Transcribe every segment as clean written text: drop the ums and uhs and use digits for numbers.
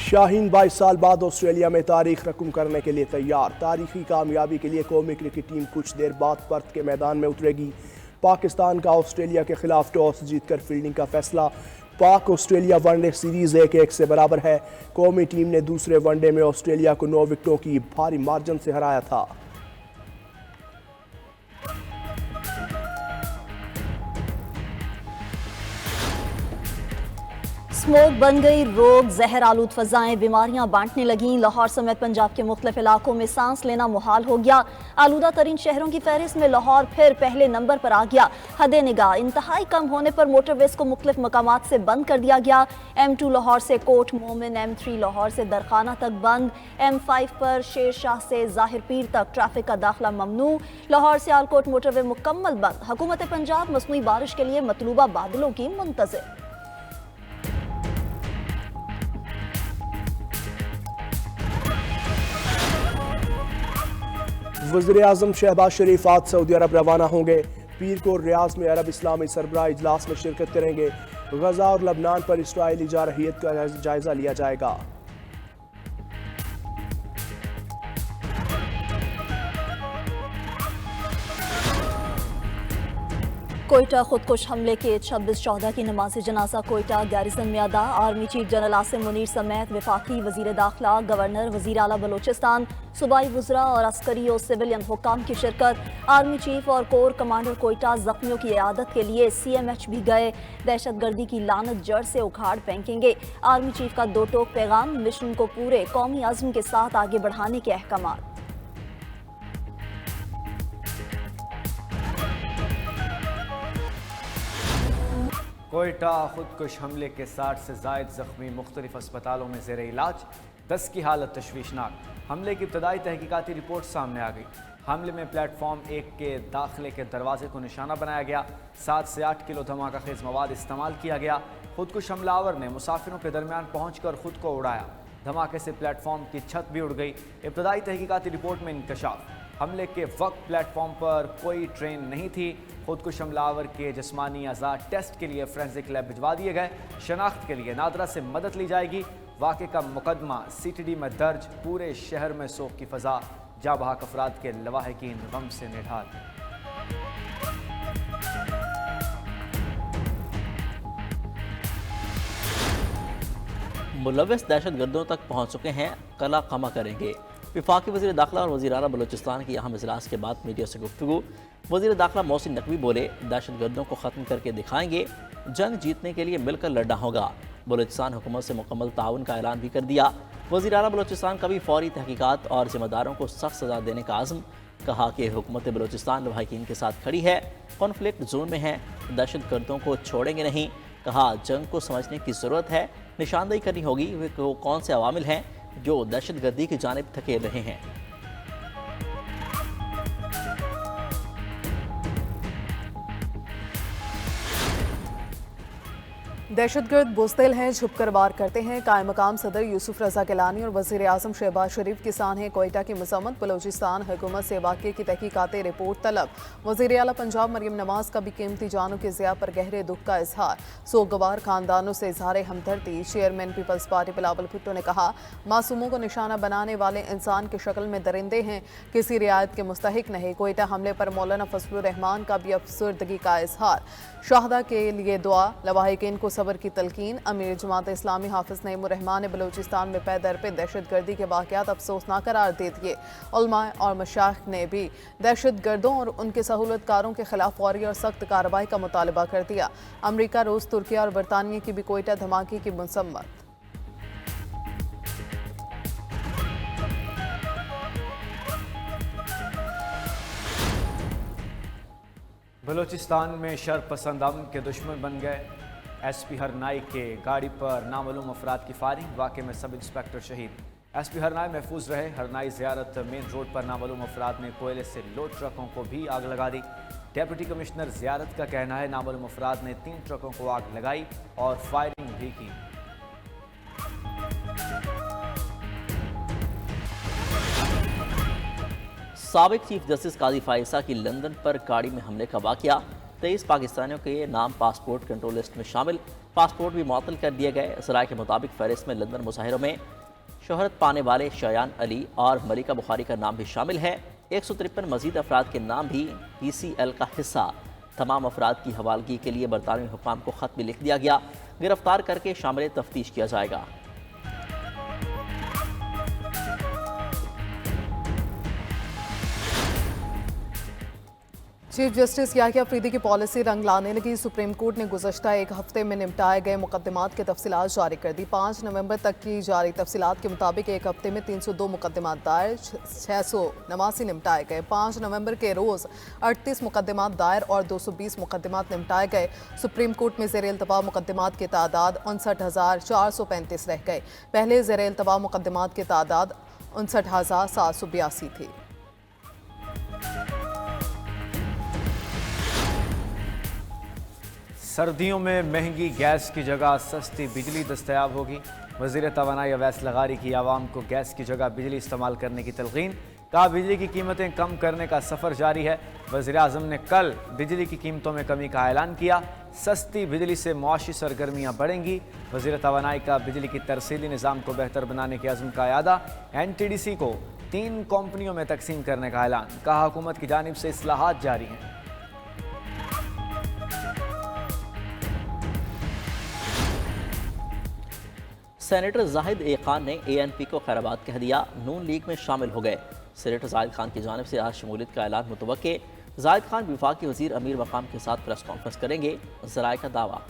शाहीन 22 साल बाद ऑस्ट्रेलिया में तारीख रकम करने के लिए तैयार। तारीखी कामयाबी के लिए कौमी क्रिकेट टीम कुछ देर बाद पर्थ के मैदान में उतरेगी। पाकिस्तान का ऑस्ट्रेलिया के खिलाफ टॉस जीतकर फील्डिंग का फैसला। पाक ऑस्ट्रेलिया वनडे सीरीज 1-1 से बराबर है। कौमी टीम ने दूसरे वनडे में ऑस्ट्रेलिया को 9 विकेटों की भारी मार्जिन से हराया था। स्मोक बन गई रोग, जहर आलूद फजाएं, बीमारियां बांटने लगीं। लाहौर समेत पंजाब के मुख्तलिफ इलाकों में सांस लेना मुहाल हो गया। आलूदा तरीन शहरों की फहरिस्त में लाहौर फिर पहले नंबर पर आ गया। हदे निगाह इंतहाई कम होने पर मोटरवेज को मुख्तलिफ मकामात से बंद कर दिया गया। M2 लाहौर से कोट मोमिन, M3 लाहौर से दरखाना तक बंद। M5 पर शेर शाह से जाहिर पीर तक ट्रैफिक का दाखिला ममनू। लाहौर से आलकोट मोटरवे मुकम्मल बंद। हुकूमत पंजाब मसनूई बारिश के लिए मतलूबा बादलों की मुंतज़िर। वज़ीर-ए-आज़म शहबाज शरीफ आज सऊदी अरब रवाना होंगे। पीर को रियाज में अरब इस्लामी सरबराह इजलास में शिरकत करेंगे। गजा और लबनान पर इसराइली जारहियत का जायजा लिया जाएगा। कोयटा खुदकुश हमले के 26 शहदा की नमाज जनाजा कोयटा गैरिसन में अदा। Army chief general Asim Munir समेत वफाकी वजीर दाखिला, गवर्नर, वजीर आला बलोचिस्तान, सूबाई वज़रा और अस्करी और सिविलियन हुकाम की शिरकत। आर्मी चीफ और कोर कमांडर कोयटा जख्मियों की इयादत के लिए CMH भी गए। दहशत गर्दी की लानत जड़ से उखाड़ फेंकेंगे। आर्मी चीफ का 2 टोक पैगाम, मिशन को पूरे कौमी अज़्म के साथ आगे बढ़ाने के अहकाम। कोयटा खुदकुश हमले के 60 से जायद जख्मी मुख्तलिफ अस्पतालों में ज़ेर इलाज। 10 की हालत तशवीशनाक। हमले की इब्तदाई तहकीकाती रिपोर्ट सामने आ गई। हमले में प्लेटफॉर्म 1 के दाखिले के दरवाजे को निशाना बनाया गया। 7 से 8 किलो धमाका खेज मवाद इस्तेमाल किया गया। खुदकुश हमलावर ने मुसाफिरों के दरमियान पहुंचकर खुद को उड़ाया। धमाके से प्लेटफॉर्म की छत भी उड़ गई। इब्तदाई तहकीकाती रिपोर्ट में इंकशाफ, हमले के वक्त प्लेटफॉर्म पर कोई ट्रेन नहीं थी। खुदकुश हमलावर के जिस्मानी अज़ा टेस्ट के लिए फोरेंसिक लैब भिजवा दिए गए। शनाख्त के लिए नादरा से मदद ली जाएगी। वाक़े का मुकदमा CTD में दर्ज। पूरे शहर में सोग की फ़ज़ा। जाबहाक अफराद के लवाहिकीन गम से निढाल। मुलव्वस दहशतगर्दों तक पहुँच चुके हैं, कला खमा करेंगे। वफाकी वज़ीर दाखिला और वज़ीर आला बलोचिस्तान की अहम इजलास के बाद मीडिया से गुफ्तगू। वज़ीर दाखिला मोहसिन नकवी बोले, दहशतगर्दों को ख़त्म करके दिखाएंगे। जंग जीतने के लिए मिलकर लड़ना होगा। बलोचिस्तान हुकूमत से मुकम्मल ताउन का ऐलान भी कर दिया। वज़ीर आला बलोचिस्तान का भी फौरी तहकीकात और ज़िम्मेदारों को सख्त सज़ा देने का आज़म। कहा कि हुकूमत बलोचिस्तान लवाहिकीन के साथ खड़ी है, कॉन्फ्लिक्ट जोन में है, दहशतगर्दों को छोड़ेंगे नहीं। कहा जंग को समझने की ज़रूरत है, निशानदेही करनी होगी वो कौन से अवामिल हैं जो दहशतगर्दी की जानिब धकेल रहे हैं। दहशतगर्द बुज़दिल हैं, छुपकर वार करते हैं। कायम मकाम सदर यूसुफ रज़ा गिलानी और वज़ीर आज़म शहबाज शरीफ किसान हैं कोयटा की मज़म्मत। बलोचिस्तान हुकूमत से वाक़े की तहकीकाती रिपोर्ट तलब। वज़ीर आला पंजाब मरियम नवाज़ का भी कीमती जानों के ज़िया पर गहरे दुख का इजहार। सोगवार खानदानों से इजहार हमदर्दी। Chairman Peoples Party Bilawal Bhutto ने कहा, मासूमों को निशाना बनाने वाले इंसान की शक्ल में दरिंदे हैं, किसी रियायत के मुस्तहिक नहीं। कोयटा हमले पर मौलाना फजलुर रहमान का भी अफसरदगी का इजहार। शाहदा के लिए दुआ, लवाहिकीन को सब्र की तलकीन। अमीर जमात इस्लामी हाफिज नईमुर रहमान ने बलूचिस्तान में पैदर पे दहशतगर्दी के वाक़यात अफसोसनाक करार दे दिए। उलमा और मशाइख ने भी दहशतगर्दों और उनके सहूलतकारों के खिलाफ फौरी और सख्त कार्रवाई का मुतालबा कर दिया। अमरीका, रूस, तुर्की और बरतानिया की भी कोयटा धमाके की मसम्मत। बलोचिस्तान में शरपसंद अमन के दुश्मन बन गए। SP हरनाई के गाड़ी पर नामालूम अफराद की फायरिंग। वाक़े में सब इंस्पेक्टर शहीद। SP हरनाई महफूज रहे। हरनाई ज़ियारत मेन रोड पर नामालूम अफराद ने कोयले से लोड ट्रकों को भी आग लगा दी। डेप्यूटी कमिश्नर ज़ियारत का कहना है नामालूम अफराद ने 3 ट्रकों को आग लगाई और फायरिंग भी की। साबिक चीफ जस्टिस काजी फायसा की लंदन पर गाड़ी में हमले का वाक़या। 23 पाकिस्तानियों के नाम पासपोर्ट कंट्रोल लिस्ट में शामिल। पासपोर्ट भी मुअत्तल कर दिए गए। ज़राए के मुताबिक फहरिस्त में लंदन मुजाहिरों में शोहरत पाने वाले शयान अली और मलिका बुखारी का नाम भी शामिल है। 153 मजीद अफराद के नाम भी PCL का हिस्सा। तमाम अफराद की हवालगी के लिए बरतानवी हुक्काम को ख़त भी लिख दिया गया। गिरफ्तार करके शामिल तफ्तीश किया जाएगा। चीफ जस्टिस याहिया अफरीदी की पॉलिसी रंग लाने लगी। सुप्रीम कोर्ट ने गुज़श्ता एक हफ्ते में निपटाए गए मुकदमात के तफसीलात जारी कर दी। 5 नवंबर तक की जारी तफसीलात के मुताबिक एक हफ्ते में 302 मुकदमात दायर, 689 निपटाए गए। 5 नवंबर के रोज़ 38 मुकदमात दायर और 220 मुकदमात निपटाए गए। सुप्रीम कोर्ट में ज़ेर इल्तवा मुकदमात की तादाद 59,435 रह गए। पहले ज़ेर इल्तवा मुकदमात की तादाद 59,782 थी। सर्दियों में महंगी गैस की जगह सस्ती बिजली दस्तयाब होगी। वज़ीर तवानाई अवैस लगारी की आवाम को गैस की जगह बिजली इस्तेमाल करने की तलकीन। कहा बिजली की कीमतें कम करने का सफ़र जारी है। वज़ीर आज़म ने कल बिजली की कीमतों में कमी का ऐलान किया। सस्ती बिजली से मुआशी सरगर्मियाँ बढ़ेंगी। वज़ीर तवानाई का बिजली की तरसीली निज़ाम को बेहतर बनाने के अज़्म का यादा। NTDC को 3 कंपनियों में तकसीम करने का ऐलान। कहा हुकूमत की जानिब से इस्लाहात जारी हैं। सेनेटर जाहिद ए खान ने ANP को खैराबाद कह दिया। नून लीग में शामिल हो गए। सेनेटर जाहिद खान की जानिब से आज शमूलियत का ऐलान मुतवक्के। जाहिद खान वफाकी वज़ीर अमीर मकाम के साथ प्रेस कॉन्फ्रेंस करेंगे। ज़राए का दावा।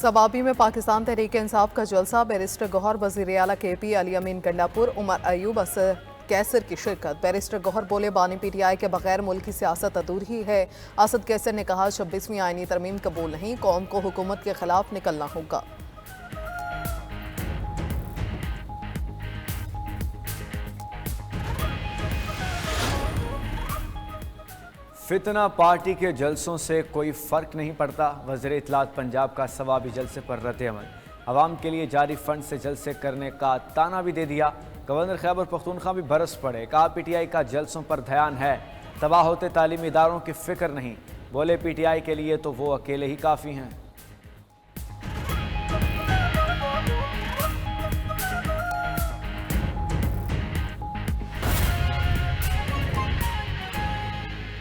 सवाबी में पाकिस्तान तहरीक इंसाफ का जलसा। बैरिस्टर गौहर, वज़ीर आला KP, अली अमीन गंडापुर, उमर अयूब, असद कैसर की शिरकत। बैरिस्टर गौहर बोले बानी PTI के बगैर मुल्क की सियासत अधूरी है। असद कैसर ने कहा 26वीं आईनी तरमीम कबूल नहीं, कौम को हुकूमत के खिलाफ निकलना होगा। फितना पार्टी के जलसों से कोई फ़र्क नहीं पड़ता। वज़ीर इत्तलात पंजाब का सवाबी जलसे पर रद्द-ए-अमल। अवाम के लिए जारी फंड से जलसे करने का ताना भी दे दिया। गवर्नर खैबर पख्तूनख्वा भी बरस पड़े। कहा PTI का जलसों पर ध्यान है, तबाह होते तालीमी इदारों की फ़िक्र नहीं। बोले PTI के लिए तो वो अकेले ही काफ़ी हैं।